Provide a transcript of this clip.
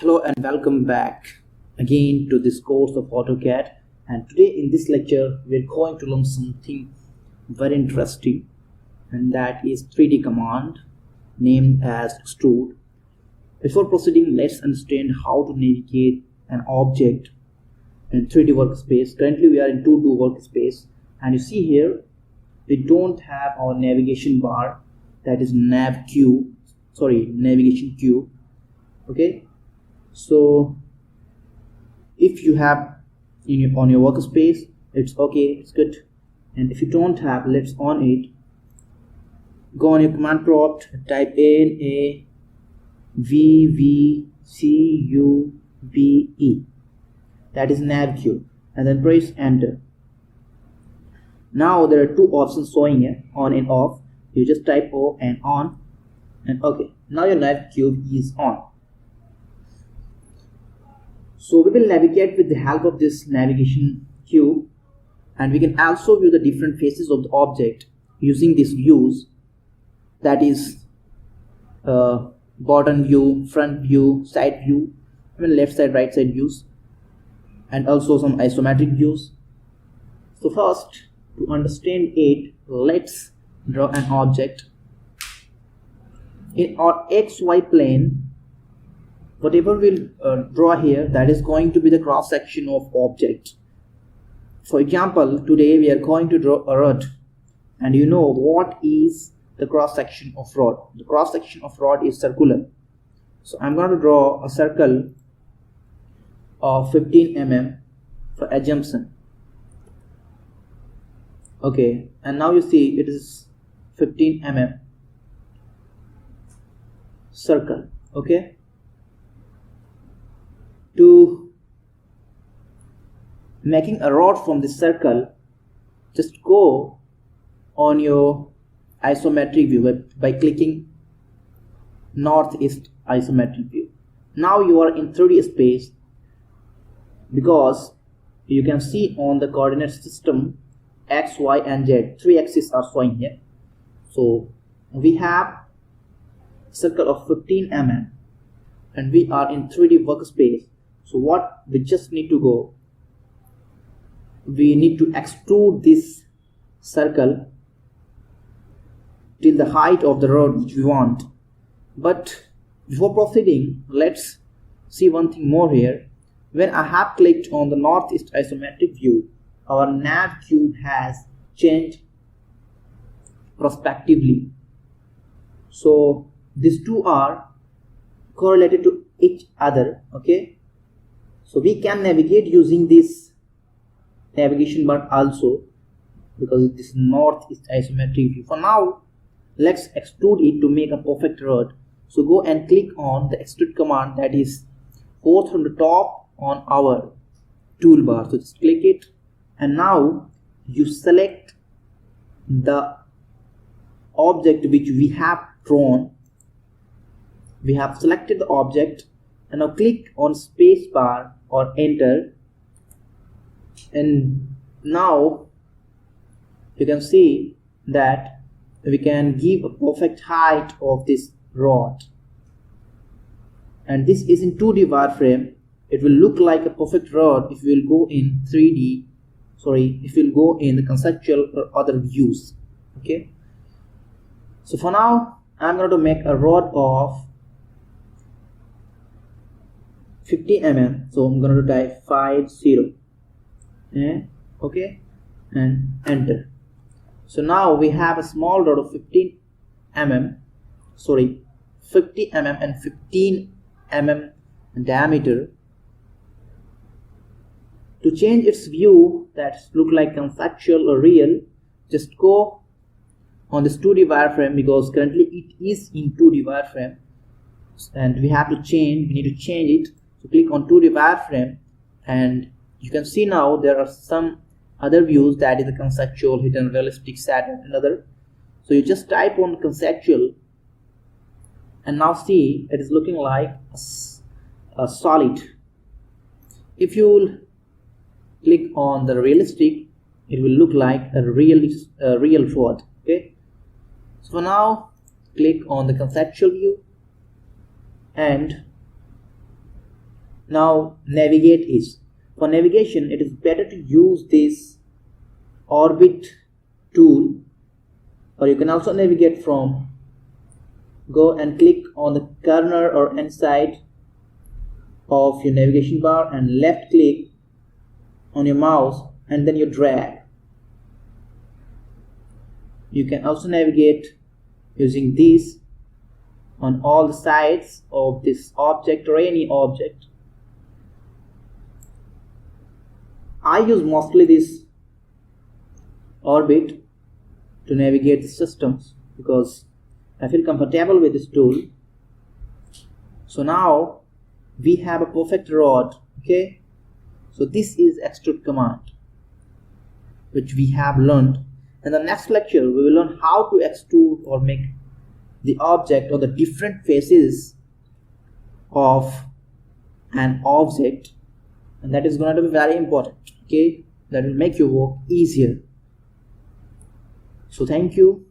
Hello and welcome back again to this course of AutoCAD, and today in this lecture we're going to learn something very interesting, and that is 3D command named as extrude. Before proceeding, let's understand how to navigate an object in 3D workspace. Currently we are in 2D workspace, and you see here we don't have our navigation bar, that is navigation cube. Okay, so if you have on your workspace, it's okay, it's good. And if you don't have, let's on it. Go on your command prompt, type NAVVCUBE, that is navcube, and then press enter. Now there are two options showing here, on and off. You just type O and on, and okay, now your navcube is on. So we will navigate with the help of this navigation cube, and we can also view the different faces of the object using these views, that is bottom view, front view, side view, even left side, right side views, and also some isometric views. So first, to understand it, let's draw an object. In our XY plane, whatever we'll draw here, that is going to be the cross section of object. For example, today we are going to draw a rod, and you know what is the cross section of rod. The cross section of rod is circular. So I'm going to draw a circle of 15 mm for assumption. Okay, and now you see it is 15 mm circle. Okay, to making a rod from this circle, just go on your isometric view by clicking northeast isometric view. Now you are in 3D space, because you can see on the coordinate system X, Y and Z, three axes are showing here. So we have circle of 15 mm, and we are in 3D workspace. So what we just need to go, we need to extrude this circle till the height of the rod which we want. But before proceeding, let's see one thing more here. When I have clicked on the northeast isometric view, our nav cube has changed prospectively. So these two are correlated to each other. Okay, so we can navigate using this navigation bar also, because it is northeast isometric view. For now, let's extrude it to make a perfect rod. So go and click on the extrude command, that is fourth from the top on our toolbar. So just click it, and now you select the object which we have drawn. We have selected the object, and now click on space bar or enter, and now you can see that we can give a perfect height of this rod, and this is in 2D wireframe. It will look like a perfect rod if you will go in 3D, if you will go in the conceptual or other views. Okay, so for now I'm going to make a rod of 50 mm. So I'm going to type 50 and okay, and enter. So now we have a small rod of 50 mm and 15 mm diameter. To change its view that look like conceptual or real, just go on this 2D wireframe, because currently it is in 2D wireframe, and we need to change it. So click on 2D wireframe, and you can see now there are some other views, that is the conceptual, hidden, realistic, Saturn, and other. So you just type on conceptual, and now see it is looking like a solid. If you will click on the realistic, it will look like a real rod. Okay, so for now click on the conceptual view, and Now navigate is, for navigation it is better to use this orbit tool, or you can also navigate from go and click on the corner or inside of your navigation bar and left click on your mouse and then you drag. You can also navigate using this on all the sides of this object or any object. I use mostly this orbit to navigate the systems because I feel comfortable with this tool. So now we have a perfect rod. Okay, so this is extrude command which we have learned. In the next lecture we will learn how to extrude or make the object or the different faces of an object, and that is going to be very important. Okay, that will make your work easier. So thank you.